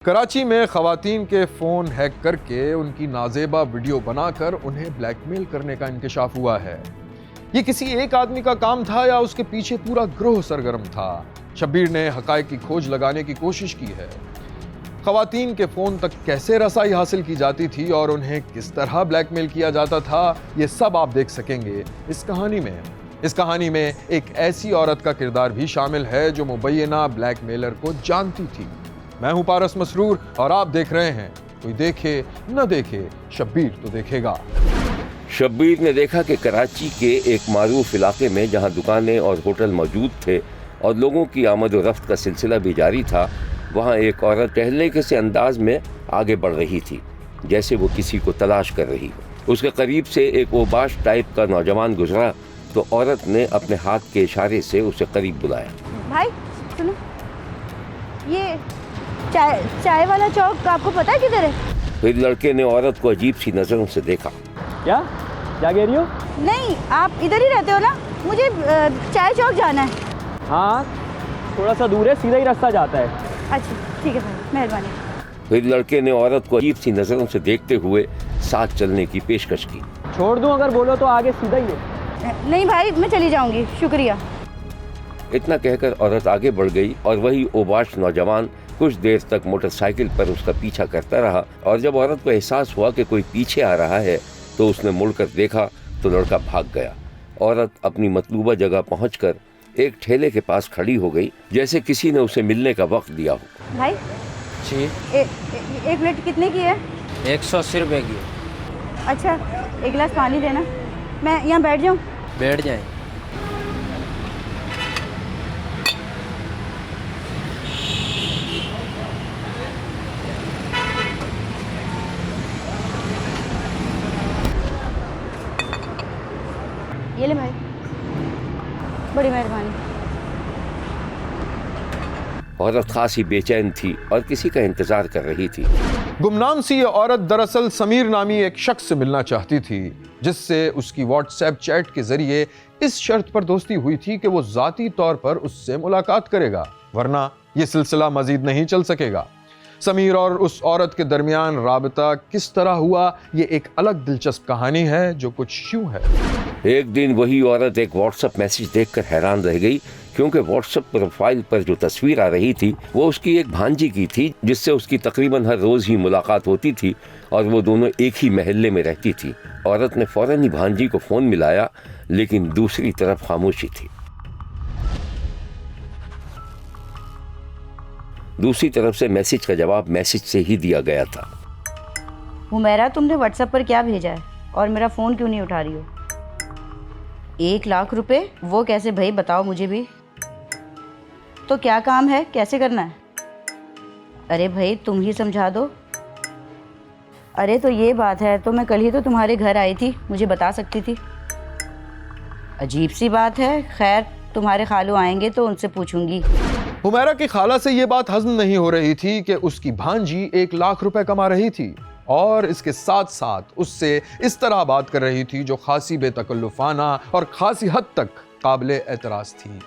कराची में खवातीन के फ़ोन हैक करके उनकी नाजेबा वीडियो बनाकर उन्हें ब्लैकमेल करने का इंकशाफ हुआ है। ये किसी एक आदमी का काम था या उसके पीछे पूरा ग्रोह सरगर्म था? शब्बीर ने हकायक की खोज लगाने की कोशिश की है। खवातीन के फ़ोन तक कैसे रसाई हासिल की जाती थी और उन्हें किस तरह ब्लैकमेल किया जाता था, ये सब आप देख सकेंगे इस कहानी में। इस कहानी में एक ऐसी औरत का किरदार भी शामिल है जो मुबैना ब्लैकमेलर को जानती थी। मैं हूं पारस मसरूर और आप देख रहे हैं कोई देखे न देखे, शब्बीर तो देखेगा। शब्बीर ने देखा कि कराची के एक मारूफ इलाके में जहां दुकानें और होटल मौजूद थे और लोगों की आमद व रफ्त का सिलसिला भी जारी था, वहां एक औरत टहलने के से अंदाज में आगे बढ़ रही थी, जैसे वो किसी को तलाश कर रही हो। उसके करीब से एक ओबाश टाइप का नौजवान गुजरा तो औरत ने अपने हाथ के इशारे से उसे करीब बुलाया। भाई सुनो, ये चाय वाला चौक आपको पता है किधर है? फिर लड़के ने औरत को अजीब सी नजरों से देखा। क्या कह रही हो? नहीं, आप इधर ही रहते हो ना? मुझे चाय चौक जाना है। हाँ, थोड़ा सा दूर है, सीधा ही रास्ता जाता है। अच्छा ठीक है भाई, मेहरबानी। फिर लड़के ने औरत को अजीब सी नजरों से देखते हुए साथ चलने की पेशकश की। छोड़ दूं अगर बोलो तो आगे सीधा ही है। नहीं भाई, मैं चली जाऊंगी, शुक्रिया। इतना कहकर औरत आगे बढ़ गई और वही ओबाश नौजवान कुछ देर तक मोटरसाइकिल पर उसका पीछा करता रहा और जब औरत को एहसास हुआ कि कोई पीछे आ रहा है तो उसने मुड़कर देखा तो लड़का भाग गया। औरत अपनी मतलूबा जगह पहुंचकर एक ठेले के पास खड़ी हो गई, जैसे किसी ने उसे मिलने का वक्त दिया हो। भाई जी, एक प्लेट कितने की है? 180 रुपए की। अच्छा, एक गिलास पानी देना। मैं यहाँ बैठ जाऊँ? बैठ जाए। ये ले भाई, बड़ी मेहरबानी। औरत खासी बेचैन थी और किसी का इंतजार कर रही थी। गुमनाम सी ये औरत दरअसल समीर नामी एक शख्स से मिलना चाहती थी, जिससे उसकी व्हाट्सएप चैट के जरिए इस शर्त पर दोस्ती हुई थी कि वो जाती तौर पर उससे मुलाकात करेगा, वरना यह सिलसिला मजीद नहीं चल सकेगा। समीर और उस औरत के दरमियान राबता किस तरह हुआ, ये एक अलग दिलचस्प कहानी है जो कुछ यूं है। एक दिन वही औरत एक व्हाट्सएप मैसेज देखकर हैरान रह गई, क्योंकि व्हाट्सएप प्रोफाइल पर जो तस्वीर आ रही थी वो उसकी एक भांजी की थी, जिससे उसकी तकरीबन हर रोज ही मुलाकात होती थी और वो दोनों एक ही महल्ले में रहती थी। औरत ने फौरन ही भांजी को फोन मिलाया, लेकिन दूसरी तरफ खामोशी थी। दूसरी तरफ से मैसेज का जवाब मैसेज से ही दिया गया था। हुमैरा, तुमने व्हाट्सएप पर क्या भेजा है और मेरा फ़ोन क्यों नहीं उठा रही हो? 1 लाख रुपए? वो कैसे भाई, बताओ मुझे भी। तो क्या काम है, कैसे करना है? अरे भाई तुम ही समझा दो। अरे तो ये बात है, तो मैं कल ही तो तुम्हारे घर आई थी, मुझे बता सकती थी। अजीब सी बात है, खैर तुम्हारे खालू आएंगे तो उनसे पूछूंगी। हुमैरा की खाला से ये बात हजम नहीं हो रही थी कि उसकी भांजी 1 लाख रुपए कमा रही थी और इसके साथ साथ उससे इस तरह बात कर रही थी जो खासी बेतकल्लुफाना और खासी हद तक काबिले एतराज थी।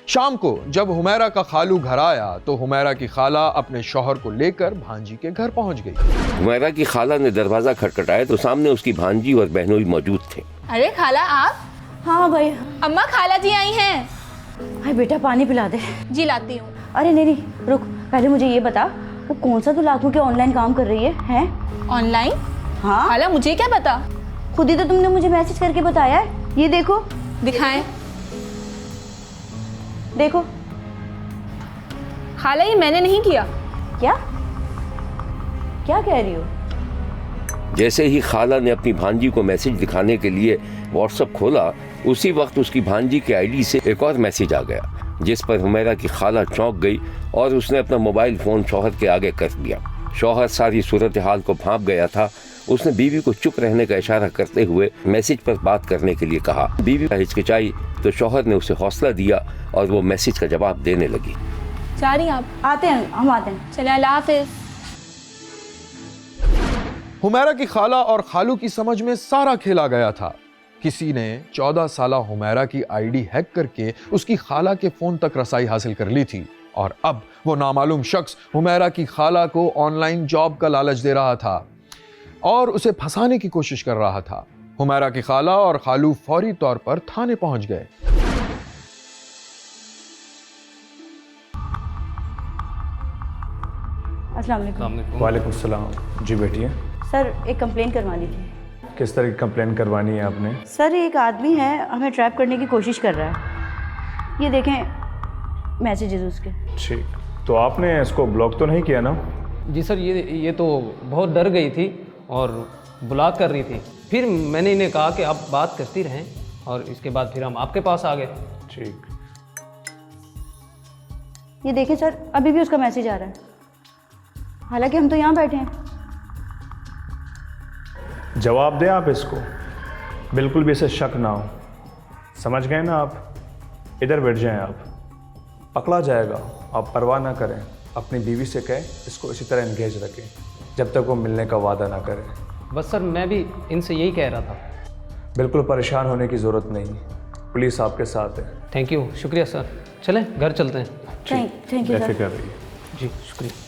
शाम को जब हुमैरा का खालू घर आया तो हुमैरा की खाला अपने शौहर को लेकर भांजी के घर पहुंच गई। हुमैरा की खाला ने दरवाजा खटखटाया तो सामने उसकी भांजी और बहनोई मौजूद थे। अरे खाला आप? हाँ भाई। अम्मा, खाला जी आई हैं। हाय बेटा, पानी पिला दे। जी लाती हूँ। अरे नहीं, रुक, पहले मुझे ये बता, वो कौन सा 2 लाखों के ऑनलाइन काम कर रही है? हैं? ऑनलाइन? हाँ खाला मुझे क्या पता? खुद ही तो तुमने मुझे मैसेज करके बताया है। ये देखो। दिखाएं। देखो। खाला ये मैंने नहीं किया। क्या क्या कह रही हो? जैसे ही खाला ने अपनी भांजी को मैसेज दिखाने के लिए व्हाट्सएप खोला, उसी वक्त उसकी भांजी के आईडी से एक और मैसेज आ गया, जिस पर हुमैरा की खाला चौंक गई और उसने अपना मोबाइल फोन शौहर के आगे कर दिया। शौहर सारी सूरत हाल को भांप गया था। उसने बीवी को चुप रहने का इशारा करते हुए मैसेज पर बात करने के लिए कहा। बीवी हिचकिचाई तो शौहर ने उसे हौसला दिया और वो मैसेज का जवाब देने लगी। जा रही हैं आप? आते हैं, हम आते हैं। चले, अल्लाह हाफिज। हुमैरा की खाला और खालू की समझ में सारा खेला गया था। किसी ने 14 साला हुमैरा की आईडी हैक करके उसकी खाला के फोन तक रसाई हासिल कर ली थी। और अब वो नामालूम शख्स हुमैरा की खाला को ऑनलाइन जॉब का लालच दे रहा था और उसे फंसाने की कोशिश कर रहा था। हुमैरा की खाला और खालू फौरी तौर पर थाने पहुंच गए। अस्सलाम वालेकुम। वालेकुम सलाम। जी बैठिए। सर एक कंप्लेन करवानी थी। किस तरह की कंप्लेन करवानी है आपने? सर एक आदमी है हमें ट्रैप करने की कोशिश कर रहा है। ये देखें मैसेजेस उसके। ठीक, तो आपने इसको ब्लॉक तो नहीं किया ना? जी सर, ये तो बहुत डर गई थी और ब्लॉक कर रही थी। फिर मैंने इन्हें कहा कि आप बात करती रहें और इसके बाद फिर हम आपके पास आ गए। ठीक, ये देखें सर, अभी भी उसका मैसेज आ रहा है, हालांकि हम तो यहाँ बैठे हैं। जवाब दें आप इसको, बिल्कुल भी इसे शक ना हो। समझ गए ना आप? इधर बैठ जाएं आप, पकड़ा जाएगा। आप परवाह ना करें, अपनी बीवी से कहें इसको इसी तरह एंगेज रखें जब तक वो मिलने का वादा ना करे। बस सर, मैं भी इनसे यही कह रहा था। बिल्कुल परेशान होने की ज़रूरत नहीं, पुलिस आपके साथ है। थैंक यू, शुक्रिया सर। चलें घर चलते हैं। Thank you sir. बेफिक्र रहिए। जी शुक्रिया।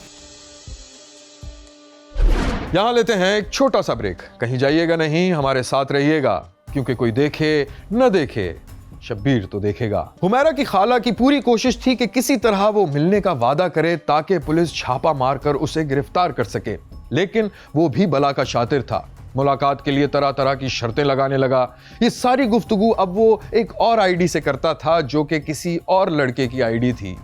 यहां लेते हैं एक छोटा सा ब्रेक। कहीं जाइएगा नहीं, हमारे साथ रहिएगा, क्योंकि कोई देखे न देखे शब्बीर तो देखेगा। हुमैरा की खाला की पूरी कोशिश थी कि किसी तरह वो मिलने का वादा करे ताकि पुलिस छापा मारकर उसे गिरफ्तार कर सके, लेकिन वो भी बला का शातिर था। मुलाकात के लिए तरह तरह की शर्तें लगाने लगा। ये सारी गुफ्तगू अब वो एक और आईडी से करता था जो कि किसी और लड़के की आईडी थी।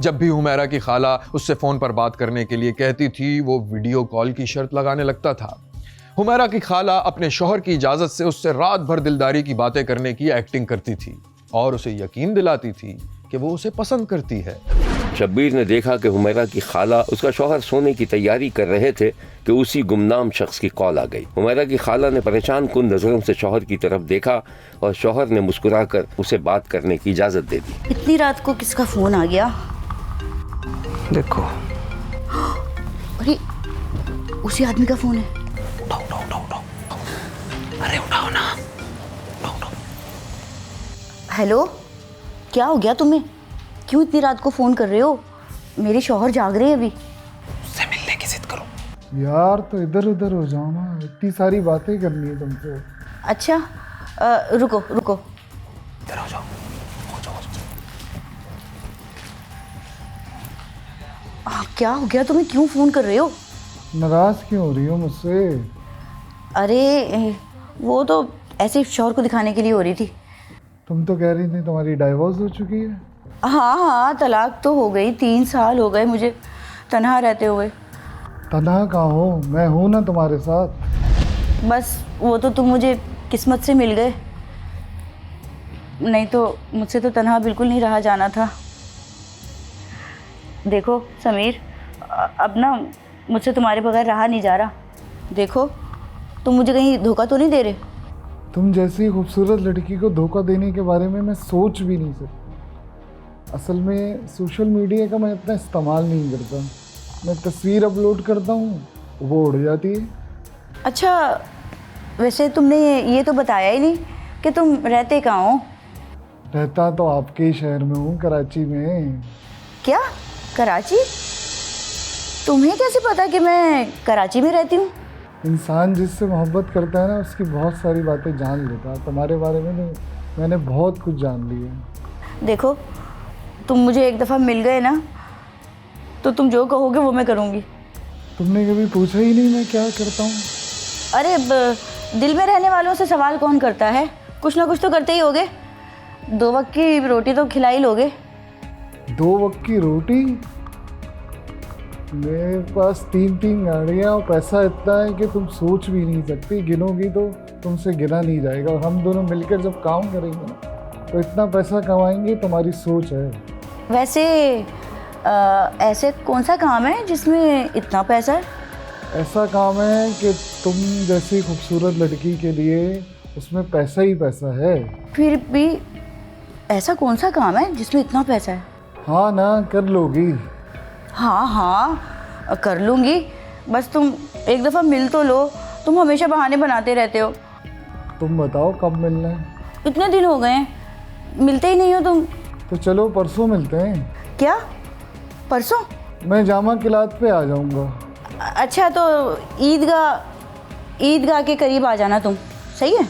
जब भी हुमैरा की खाला उससे फोन पर बात करने के लिए कहती थी, वो वीडियो कॉल की शर्त लगाने लगता था। हुमैरा की खाला अपने शौहर की इजाजत से उससे रात भर दिलदारी की बातें करने की एक्टिंग करती थी और उसे यकीन दिलाती थी कि वो उसे पसंद करती है। शब्बीर ने देखा कि हुमैरा की खाला उसका शौहर सोने की तैयारी कर रहे थे कि उसी गुमनाम शख्स की कॉल आ गई। हुमैरा की खाला ने परेशान कुन नजरों से शौहर की तरफ देखा और शौहर ने मुस्कुराकर उसे बात करने की इजाजत दे दी। इतनी रात को किसका फोन आ गया? देखो, अरे उसी आदमी का फोन है। अरे उठाओ ना। हेलो, क्या हो गया तुम्हें? क्यों इतनी रात को फोन कर रहे हो? मेरे शौहर जाग रहे हैं अभी। उससे मिलने की जिद करो। यार तो इधर उधर हो जाओ ना, इतनी सारी बातें करनी है तुमसे। अच्छा रुको रुको। इधर हो जाओ। क्या हो गया तुम्हें? क्यों फोन कर रहे हो? नाराज क्यों हो रही हो मुझसे? अरे वो तो ऐसे शौहर को दिखाने के लिए हो रही थी। तुम तो कह रही थी तुम्हारी डाइवोर्स हो चुकी है। हाँ, तलाक तो हो गई। 3 साल हो गए मुझे तन्हा रहते हुए। तन्हा कहाँ हो, मैं हूँ ना तुम्हारे साथ। बस वो तो तुम मुझे किस्मत से मिल गए, नहीं तो मुझसे तो तन्हा बिल्कुल नहीं रहा जाना था। देखो समीर, अब ना मुझसे तुम्हारे बगैर रहा नहीं जा रहा। देखो तुम मुझे कहीं धोखा तो नहीं दे रहे? तुम जैसी खूबसूरत लड़की को धोखा देने के बारे में मैं सोच भी नहीं सकता। असल में सोशल मीडिया का मैं इतना इस्तेमाल नहीं करता। मैं तस्वीर अपलोड करता हूँ, वो उड़ जाती है। अच्छा, वैसे तुमने ये तो बताया ही नहीं कि तुम रहते कहाँ हो? रहता तो आपके ही शहर में हूँ, कराची में। क्या? कराची? तुम्हें कैसे पता कि मैं कराची में रहती हूँ? इंसान जिससे मोहब्बत करता है ना, उसकी बहुत सारी बातें जान लेता है। तुम्हारे बारे में मैंने बहुत कुछ जान लिया। देखो तुम मुझे एक दफ़ा मिल गए ना, तो तुम जो कहोगे वो मैं करूँगी। तुमने कभी पूछा ही नहीं मैं क्या करता हूँ। अरे दिल में रहने वालों से सवाल कौन करता है? कुछ ना कुछ तो करते ही होगे। 2 वक्त की रोटी तो खिला ही लोगे। 2 वक्त की रोटी? मेरे पास 3 गाड़ियाँ और पैसा इतना है कि तुम सोच भी नहीं सकती। गिनोगी तो तुमसे गिना नहीं जाएगा। और हम दोनों मिलकर जब काम करेंगे ना, तो इतना पैसा कमाएंगे, तुम्हारी सोच है। वैसे ऐसे कौन सा काम है जिसमें इतना पैसा है? ऐसा काम है कि तुम जैसी खूबसूरत लड़की के लिए उसमें पैसा ही पैसा है। फिर भी ऐसा कौन सा काम है जिसमें इतना पैसा है? हाँ ना, कर लोगी? हाँ हाँ कर लूँगी, बस तुम एक दफ़ा मिल तो लो। तुम हमेशा बहाने बनाते रहते हो। तुम बताओ कब मिलना है? इतने दिन हो गए हैं, मिलते ही नहीं हो तुम। तो चलो परसों मिलते हैं। क्या? परसों? मैं जामा किलात पे आ जाऊंगा। अच्छा, तो ईदगाह के करीब आ जाना तुम, सही है?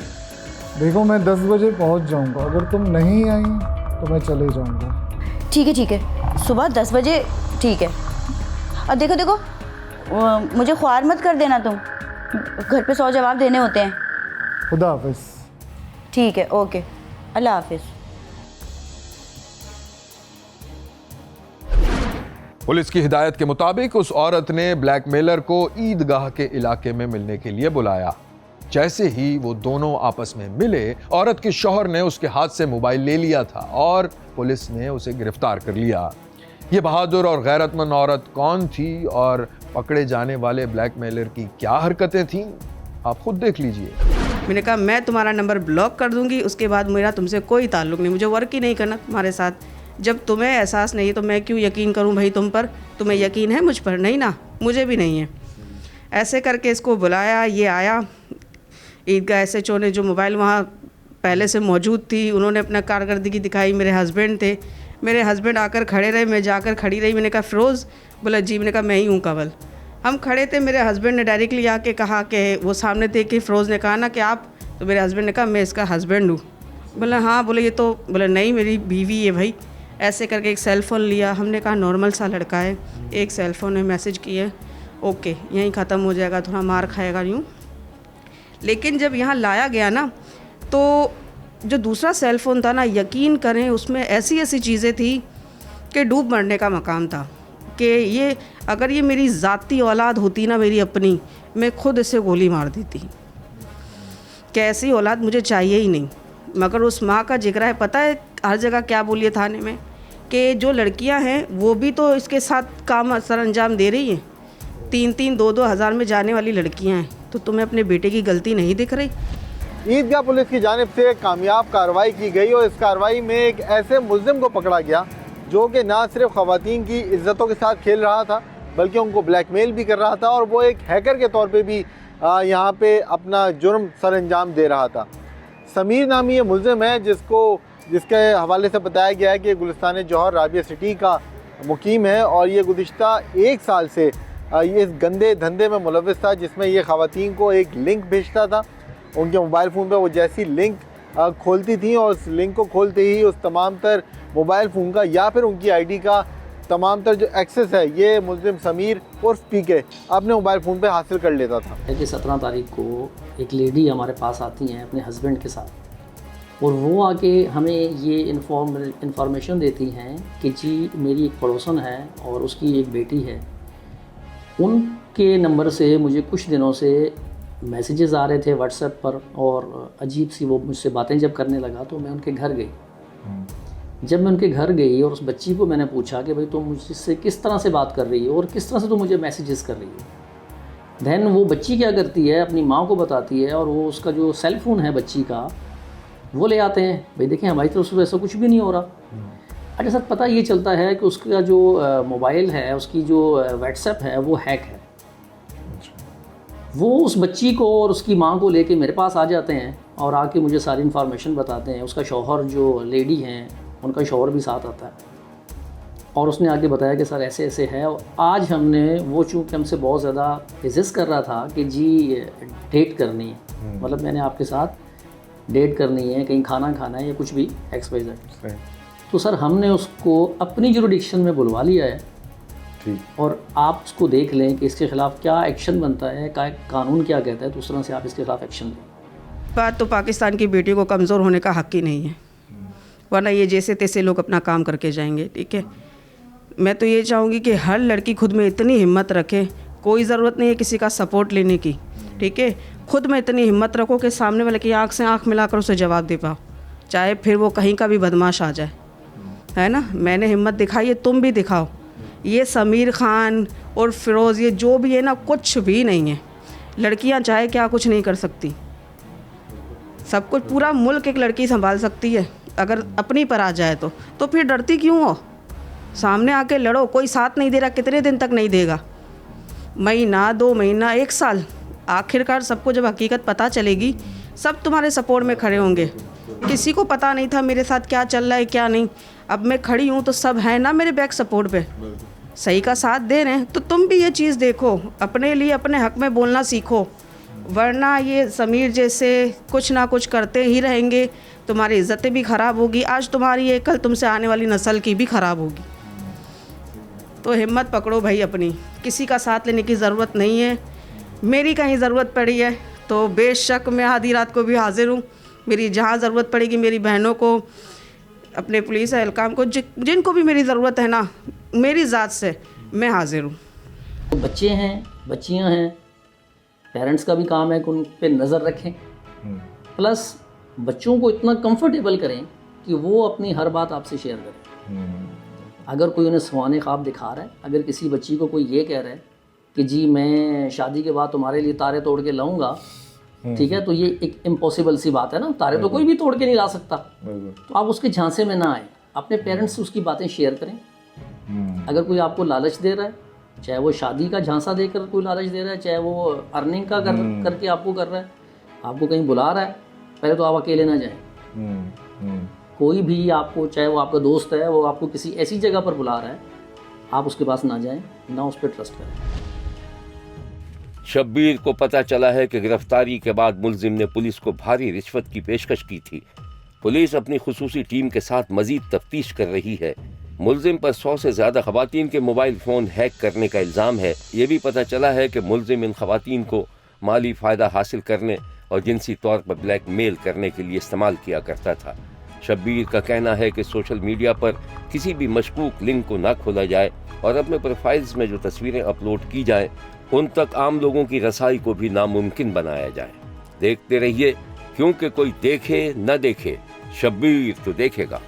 देखो, मैं 10 बजे पहुंच जाऊंगा। अगर तुम नहीं आई तो मैं चले जाऊंगा। ठीक है, सुबह 10 बजे, ठीक है। और देखो मुझे ख्वार मत कर देना तुम, घर पे 100 जवाब देने होते हैं। खुदा हाफिज। ठीक है, ओके, अल्लाह हाफिज। पुलिस की हिदायत के मुताबिक उस औरत ने ब्लैकमेलर को ईदगाह के इलाके में मिलने के लिए बुलाया। जैसे ही वो दोनों आपस में मिले, औरत के शौहर ने उसके हाथ से मोबाइल ले लिया था और पुलिस ने उसे गिरफ्तार कर लिया। ये बहादुर और गैरतमंद औरत कौन थी और पकड़े जाने वाले ब्लैकमेलर की क्या हरकतें थीं, आप खुद देख लीजिए। मैंने कहा मैं तुम्हारा नंबर ब्लॉक कर दूंगी, उसके बाद मेरा तुमसे कोई ताल्लुक़ नहीं, मुझे वर्क ही नहीं करना तुम्हारे साथ। जब तुम्हें एहसास नहीं तो मैं क्यों यकीन करूं भाई तुम पर? तुम्हें यकीन है मुझ पर? नहीं ना, मुझे भी नहीं है। ऐसे करके इसको बुलाया, ये आया। ईदगाह SHO ने जो मोबाइल वहाँ पहले से मौजूद थी, उन्होंने अपना कारकर्दगी दिखाई। मेरे हस्बैंड थे, मेरे हस्बैंड आकर खड़े रहे, मैं जाकर खड़ी रही। मैंने कहा फ़िरोज़? बोला जी। मैंने कहा मैं ही हूँ कंवल। हम खड़े थे, मेरे हस्बैंड ने डायरेक्टली आके कहा कि वो सामने थे कि फ़िरोज़ ने कहा ना कि आप, तो मेरे हस्बैंड ने कहा मैं इसका हस्बैंड हूँ। बोला हाँ। बोले ये तो, बोला नहीं मेरी बीवी है भाई। ऐसे करके एक सेल फ़ोन लिया। हमने कहा नॉर्मल सा लड़का है, एक सेल फ़ोन में मैसेज किए, ओके यहीं ख़त्म हो जाएगा, थोड़ा मार खाएगा यूँ। लेकिन जब यहाँ लाया गया ना, तो जो दूसरा सेल फ़ोन था ना, यकीन करें उसमें ऐसी चीज़ें थी कि डूब मरने का मकाम था। कि ये अगर ये मेरी ज़ाती औलाद होती ना, मेरी अपनी, मैं खुद इसे गोली मार देती कि ऐसी औलाद मुझे चाहिए ही नहीं। मगर उस माँ का जिक्र है, पता है हर जगह क्या बोलिए थाने में, कि जो लड़कियां हैं वो भी तो इसके साथ काम सर अंजाम दे रही हैं। 3-3, 2-2 हज़ार में जाने वाली लड़कियां हैं, तो तुम्हें अपने बेटे की गलती नहीं दिख रही? ईदगाह पुलिस की जानिब से कामयाब कार्रवाई की गई और इस कार्रवाई में एक ऐसे मुल्ज़िम को पकड़ा गया जो कि ना सिर्फ ख़वातीन की इज़्ज़तों के साथ खेल रहा था, बल्कि उनको ब्लैकमेल भी कर रहा था और वो एक हैकर के तौर पे भी यहाँ पे अपना जुर्म सर अंजाम दे रहा था। समीर नामी ये मुल्ज़िम है जिसके हवाले से बताया गया है कि गुलिस्तान जौहर राबिया सिटी का मुकीम है और ये गुज़िश्ता 1 साल से ये इस गंदे धंधे में मुलव्वस था, जिसमें ये ख़वातीन को एक लिंक भेजता था। उनके मोबाइल फ़ोन पे वो जैसी लिंक खोलती थी और उस लिंक को खोलते ही उस तमाम तर मोबाइल फ़ोन का या फिर उनकी आईडी का तमाम तर जो एक्सेस है ये मुल्ज़िम समीर उर्फ पीके अपने मोबाइल फ़ोन पे हासिल कर लेता था। कि 17 तारीख को एक लेडी हमारे पास आती हैं अपने हस्बैंड के साथ, और वो आके हमें ये इन्फॉर्मेशन देती हैं कि जी मेरी एक पड़ोसन है और उसकी एक बेटी है। उनके नंबर से मुझे कुछ दिनों से मैसेजेस आ रहे थे व्हाट्सएप पर, और अजीब सी वो मुझसे बातें जब करने लगा तो मैं उनके घर गई। जब मैं उनके घर गई और उस बच्ची को मैंने पूछा कि भाई तुम मुझसे किस तरह से बात कर रही हो और किस तरह से तुम मुझे मैसेजेस कर रही हो। दैन वो बच्ची क्या करती है, अपनी माँ को बताती है और वो उसका जो सेल फ़ोन है बच्ची का वो ले आते हैं। भाई देखें हमारी तरफ से ऐसा कुछ भी नहीं हो रहा। अच्छा सर, पता ये चलता है कि उसका जो मोबाइल है, उसकी जो व्हाट्सएप है वो हैक है। वो उस बच्ची को और उसकी माँ को लेके मेरे पास आ जाते हैं और आके मुझे सारी इन्फॉर्मेशन बताते हैं। उसका शौहर जो लेडी हैं उनका शौहर भी साथ आता है और उसने आके बताया कि सर ऐसे ऐसे है। और आज हमने वो चूँकि हमसे बहुत ज़्यादा रेजिस्ट कर रहा था कि जी डेट करनी है, मतलब मैंने आपके साथ डेट करनी है, कहीं खाना खाना है या कुछ भी XYZ, तो सर हमने उसको अपनी जुरिडिक्शन में बुलवा लिया है। ठीक। और आप उसको देख लें कि इसके ख़िलाफ़ क्या एक्शन बनता है, कानून क्या कहता है, तो उस तरह से आप इसके ख़िलाफ़ एक्शन लें। बात तो पाकिस्तान की बेटी को कमज़ोर होने का हक़ ही नहीं है, वरना ये जैसे तैसे लोग अपना काम करके जाएंगे। ठीक है, मैं तो ये चाहूँगी कि हर लड़की खुद में इतनी हिम्मत रखे, कोई ज़रूरत नहीं है किसी का सपोर्ट लेने की। ठीक है, खुद में इतनी हिम्मत रखो कि सामने वाले की आँख से आँख मिलाकर उसे जवाब दे पाओ, चाहे फिर वो कहीं का भी बदमाश आ जाए, है ना। मैंने हिम्मत दिखाई है, तुम भी दिखाओ। ये समीर खान और फ़िरोज़ ये जो भी है ना, कुछ भी नहीं है। लड़कियां चाहे क्या कुछ नहीं कर सकती, सब कुछ पूरा मुल्क एक लड़की संभाल सकती है अगर अपनी पर आ जाए तो फिर डरती क्यों हो? सामने आके लड़ो। कोई साथ नहीं दे रहा, कितने दिन तक नहीं देगा? महीना, 2 महीना, 1 साल, आखिरकार सबको जब हकीकत पता चलेगी सब तुम्हारे सपोर्ट में खड़े होंगे। किसी को पता नहीं था मेरे साथ क्या चल रहा है क्या नहीं। अब मैं खड़ी हूँ तो सब है ना मेरे बैक सपोर्ट पे, सही का साथ दे रहे हैं तो तुम भी ये चीज़ देखो, अपने लिए अपने हक में बोलना सीखो, वरना ये समीर जैसे कुछ ना कुछ करते ही रहेंगे, तुम्हारी इज्जतें भी ख़राब होगी, आज तुम्हारी ये कल तुमसे आने वाली नस्ल की भी ख़राब होगी। तो हिम्मत पकड़ो भाई अपनी, किसी का साथ लेने की ज़रूरत नहीं है। मेरी कहीं ज़रूरत पड़ी है तो बेशक मैं आधी रात को भी हाजिर हूँ। मेरी जहाँ ज़रूरत पड़ेगी, मेरी बहनों को, अपने पुलिस एहलकाम को, जिनको भी मेरी ज़रूरत है ना, मेरी ज़ात से मैं हाजिर हूँ। तो बच्चे हैं, बच्चियां हैं, पेरेंट्स का भी काम है कि उन पे नज़र रखें, प्लस बच्चों को इतना कंफर्टेबल करें कि वो अपनी हर बात आपसे शेयर करें। अगर कोई उन्हें सुहाने ख्वाब दिखा रहा है, अगर किसी बच्ची को कोई ये कह रहा है कि जी मैं शादी के बाद तुम्हारे लिए तारे तोड़ के लाऊंगा, ठीक है, तो ये एक इम्पॉसिबल सी बात है ना, तारे तो कोई भी तोड़ के नहीं ला सकता। तो आप उसके झांसे में ना आए, अपने पेरेंट्स से उसकी बातें शेयर करें। अगर कोई आपको लालच दे रहा है, चाहे वो शादी का झांसा देकर कोई लालच दे रहा है, चाहे वो अर्निंग का करके आपको कर रहा है, आपको कहीं बुला रहा है, पहले तो आप अकेले ना जाएं। कोई भी आपको, चाहे वो आपका दोस्त है, वो आपको किसी ऐसी जगह पर बुला रहा है, आप उसके पास ना जाएं, ना उस पर ट्रस्ट करें। शब्बीर को पता चला है कि गिरफ्तारी के बाद मुलजिम ने पुलिस को भारी रिश्वत की पेशकश की थी। पुलिस अपनी खुसूसी टीम के साथ मजीद तफ्तीश कर रही है। मुलजिम पर 100 से ज्यादा खवातीन के मोबाइल फोन हैक करने का इल्ज़ाम है। ये भी पता चला है कि मुलजिम इन खवातीन को माली फ़ायदा हासिल करने और जिनसी तौर पर ब्लैकमेल करने के लिए इस्तेमाल किया करता था। शब्बीर का कहना है कि सोशल मीडिया पर किसी भी मशकूक लिंक को ना खोला जाए और अपने प्रोफाइल्स में जो तस्वीरें अपलोड की जाएं उन तक आम लोगों की रसाई को भी नामुमकिन बनाया जाए। देखते रहिए, क्योंकि कोई देखे न देखे, शब्बीर तो देखेगा।